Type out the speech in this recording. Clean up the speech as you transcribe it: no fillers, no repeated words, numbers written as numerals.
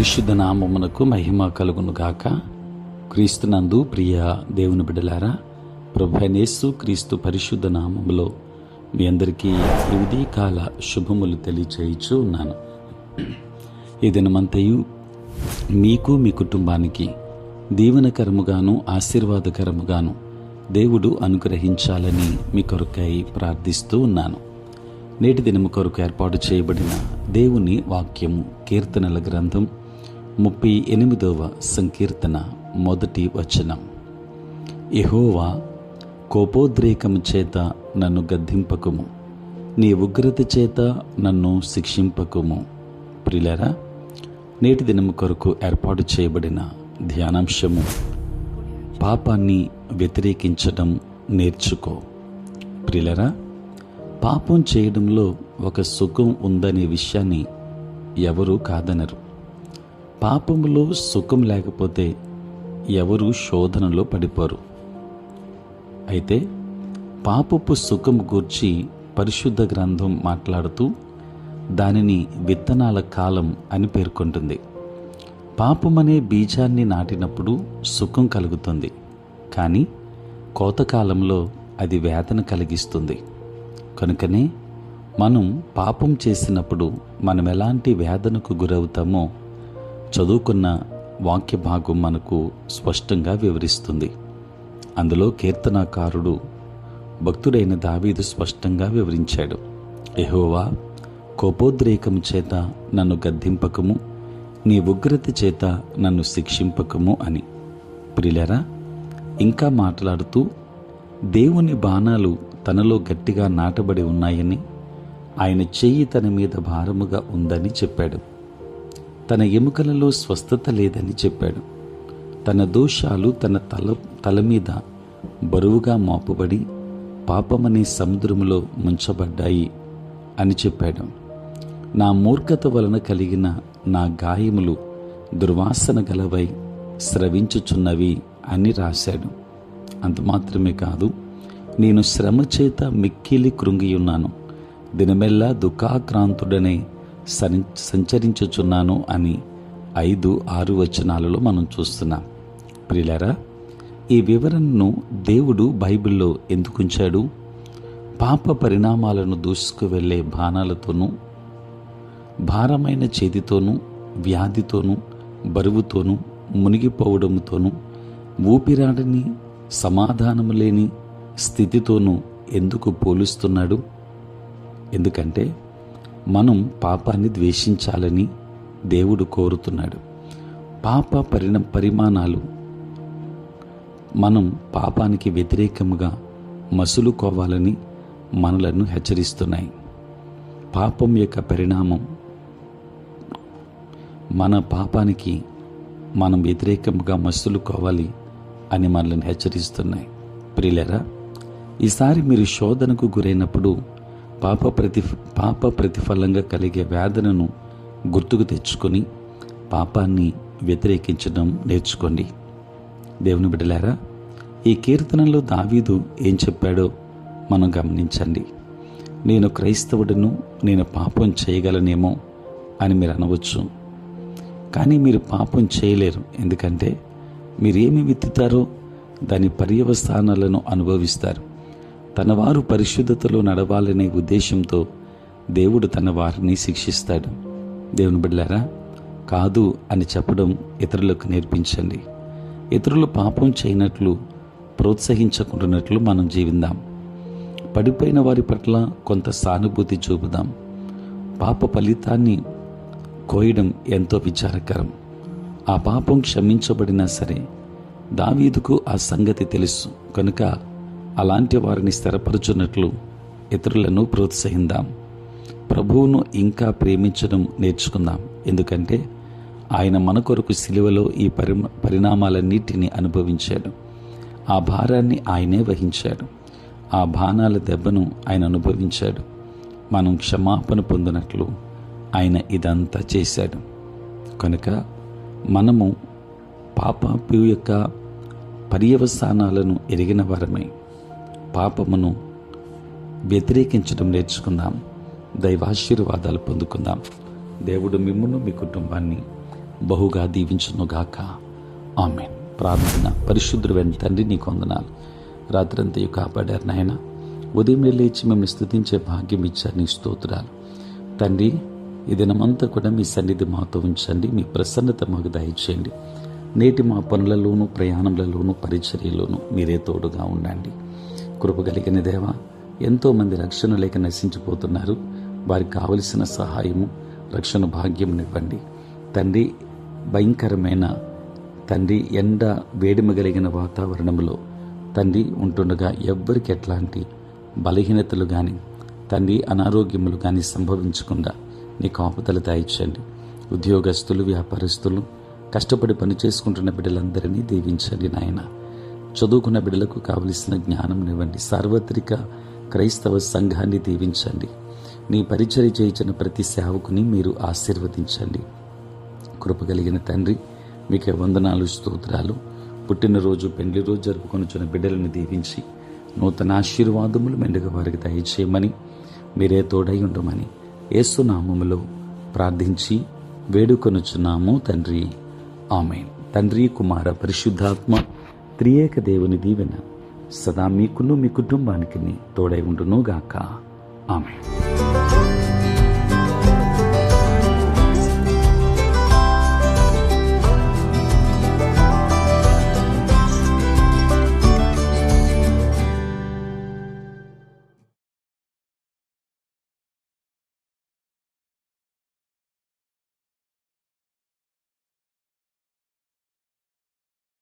పరిశుద్ధ నామమునకు మహిమ కలుగును గాక. క్రీస్తునందు ప్రియ దేవుని బిడ్డలారా, ప్రభువైన యేసు క్రీస్తు పరిశుద్ధ నామములో మీ అందరికీ ఉదయకాల శుభములు తెలియచేయుచు ఉన్నాను. ఈ దినమంతయు మీకు మీ కుటుంబానికి దీవెనకరముగాను ఆశీర్వాదకరముగాను దేవుడు అనుగ్రహించాలని మీ కొరకై ప్రార్థిస్తూ ఉన్నాను. నేటి దినము కొరకు ఏర్పాటు చేయబడిన దేవుని వాక్యము కీర్తనల గ్రంథం 38వ సంకీర్తన 1వ వచనం. యెహోవా, కోపోద్రేకము చేత నన్ను గద్దింపకుము, నీ ఉగ్రత చేత నన్ను శిక్షింపకుము. ప్రియులారా, నేటి దినము కొరకు ఏర్పాటు చేయబడిన ధ్యానాంశము పాపాన్ని వ్యతిరేకించడం నేర్చుకో. ప్రియులారా, పాపం చేయడంలో ఒక సుఖం ఉందనే విషయాన్ని ఎవరూ కాదనరు. పాపములో సుఖం లేకపోతే ఎవరు శోధనలో పడిపోరు. అయితే పాపపు సుఖం గూర్చి పరిశుద్ధ గ్రంథం మాట్లాడుతూ దానిని విత్తనాల కాలం అని పేర్కొంటుంది. పాపమనే బీజాన్ని నాటినప్పుడు సుఖం కలుగుతుంది, కానీ కోతకాలంలో అది వేదన కలిగిస్తుంది. కనుకనే మనం పాపం చేసినప్పుడు మనం ఎలాంటి వేదనకు గురవుతామో చదువుకున్న వాక్య భాగం మనకు స్పష్టంగా వివరిస్తుంది. అందులో కీర్తనాకారుడు భక్తుడైన దావీదు స్పష్టంగా వివరించాడు. యెహోవా, కోపోద్రేకము చేత నన్ను గద్దింపకము, నీ ఉగ్రత చేత నన్ను శిక్షింపకము అని. ప్రియులారా, ఇంకా మాట్లాడుతూ దేవుని బాణాలు తనలో గట్టిగా నాటబడి ఉన్నాయని, ఆయన చెయ్యి తన మీద భారముగా ఉందని చెప్పాడు. తన ఎముకలలో స్వస్థత లేదని చెప్పాడు. తన దోషాలు తన తల మీద బరువుగా మోపబడి పాపమనే సముద్రములో ముంచబడ్డాయి అని చెప్పాడు. నా మూర్ఖత వలన కలిగిన నా గాయములు దుర్వాసన గలవై స్రవించుచున్నవి అని రాశాడు. అంత మాత్రమే కాదు, నేను శ్రమ చేత మిక్కిలి కృంగియున్నాను, దినమెల్లా దుఃఖాక్రాంతుడనే సంచరించుచున్నాను అని 5-6 వచనాలలో మనం చూస్తున్నాం. ప్రియులారా, ఈ వివరణను దేవుడు బైబిల్లో ఎందుకుంచాడు? పాప పరిణామాలను దూసుకు వెళ్ళే బాణాలతోనూ, భారమైన చేతితోనూ, వ్యాధితోనూ, బరువుతోనూ, మునిగిపోవడంతోనూ, ఊపిరాడని సమాధానము లేని స్థితితోనూ ఎందుకు పోలుస్తున్నాడు? ఎందుకంటే మనం పాపాన్ని ద్వేషించాలని దేవుడు కోరుతున్నాడు. పాప పరిమాణాలు మనం పాపానికి వ్యతిరేకముగా మసులుకోవాలని మనలను హెచ్చరిస్తున్నాయి. పాపం యొక్క పరిణామం మన పాపానికి మనం వ్యతిరేకంగా మసులుకోవాలి అని మనల్ని హెచ్చరిస్తున్నాయి. ప్రియులారా, ఈసారి మీరు శోధనకు గురైనప్పుడు పాప ప్రతిఫలంగా కలిగే వేదనను గుర్తుకు తెచ్చుకొని పాపాన్ని వ్యతిరేకించడం నేర్చుకోండి. దేవుని బిడ్డలారా, ఈ కీర్తనలో దావీదు ఏం చెప్పాడో మనం గమనించండి. నేను క్రైస్తవుడను, నేను పాపం చేయగలనేమో అని మీరు అనవచ్చు. కానీ మీరు పాపం చేయలేరు. ఎందుకంటే మీరేమి విత్తుతారో దాని పర్యవసానాలను అనుభవిస్తారు. తన వారు పరిశుద్ధతలో నడవాలనే ఉద్దేశంతో దేవుడు తన వారిని శిక్షిస్తాడు. దేవుని బిడ్డలారా, కాదు అని చెప్పడం ఇతరులకు నేర్పించండి. ఇతరులు పాపం చేయనట్లు ప్రోత్సహించకుండానట్లు మనం జీవిద్దాం. పడిపోయిన వారి పట్ల కొంత సానుభూతి చూపుదాం. పాప ఫలితాన్ని కోయడం ఎంతో విచారకరం. ఆ పాపం క్షమించబడినా సరే దావీదుకు ఆ సంగతి తెలుసు. కనుక అలాంటి వారిని స్థిరపరచున్నట్లు ఇతరులను ప్రోత్సహిద్దాం. ప్రభువును ఇంకా ప్రేమించడం నేర్చుకుందాం. ఎందుకంటే ఆయన మన కొరకు సిలువలో ఈ పరిణామాలన్నిటినీ అనుభవించాడు. ఆ భారాన్ని ఆయనే వహించాడు. ఆ బాణాల దెబ్బను ఆయన అనుభవించాడు. మనం క్షమాపణ పొందినట్లు ఆయన ఇదంతా చేశాడు. కనుక మనము పాపపు యొక్క పర్యవసానాలను ఎరిగిన వారమై పాపమును వ్యతిరేకించడం నేర్చుకుందాం. దైవాశీర్వాదాలు పొందుకుందాం. దేవుడు మిమ్మును మీ కుటుంబాన్ని బహుగా దీవించునుగాక. ఆమేన్. ప్రార్థన. పరిశుద్ధుడైన తండ్రి, నీకు వందనాలు. రాత్రంతయు కాపాడారు నాయన. ఉదయం లేచి మిమ్మల్ని స్తుతించే భాగ్యం ఇచ్చారు, నీ స్తోత్రాలు తండ్రి. ఈ దినమంతా కూడా మీ సన్నిధి మాతో ఉంచండి. మీ ప్రసన్నత మాకు దయచేయండి. నేటి మా పనులలోనూ, ప్రయాణంలోనూ, పరిచర్యలోనూ మీరే తోడుగా ఉండండి. కృప కలిగిన దేవా, ఎంతోమంది రక్షణ లేక నశించిపోతున్నారు. వారికి కావలసిన సహాయము, రక్షణ భాగ్యంనివ్వండి తండ్రి. భయంకరమైన తండ్రి ఎండ వేడిమ కలిగిన వాతావరణంలో తండ్రి ఉంటుండగా ఎవ్వరికి ఎట్లాంటి బలహీనతలు కానీ తండ్రి అనారోగ్యములు కానీ సంభవించకుండా నీ కాపుదల దయచేయండి. ఉద్యోగస్తులు, వ్యాపారస్తులు, కష్టపడి పని చేసుకుంటున్న బిడ్డలందరినీ దీవించండి నాయన. చదువుకున్న బిడ్డలకు కావలసిన జ్ఞానం ఇవ్వండి. సార్వత్రిక క్రైస్తవ సంఘాన్ని దీవించండి. నీ పరిచర్య చేయించిన ప్రతి సేవకుని మీరు ఆశీర్వదించండి. కృప కలిగిన తండ్రి, మీకే వందనాలు, స్తోత్రాలు. పుట్టినరోజు, పెండ్లి రోజు జరుపుకొనుచున్న బిడ్డలను దీవించి నూతన ఆశీర్వాదములు మెండుగా వారికి దయచేయమని, మీరే తోడై ఉండమని యేసు నామములో ప్రార్థించి వేడుకొనుచున్నాము తండ్రి. ఆమేన్. తండ్రి, కుమార, పరిశుద్ధాత్మ త్రియేక దేవుని దీవెన సదా మీకును మీ కుటుంబానికి తోడై ఉండును గాక. ఆమేన్.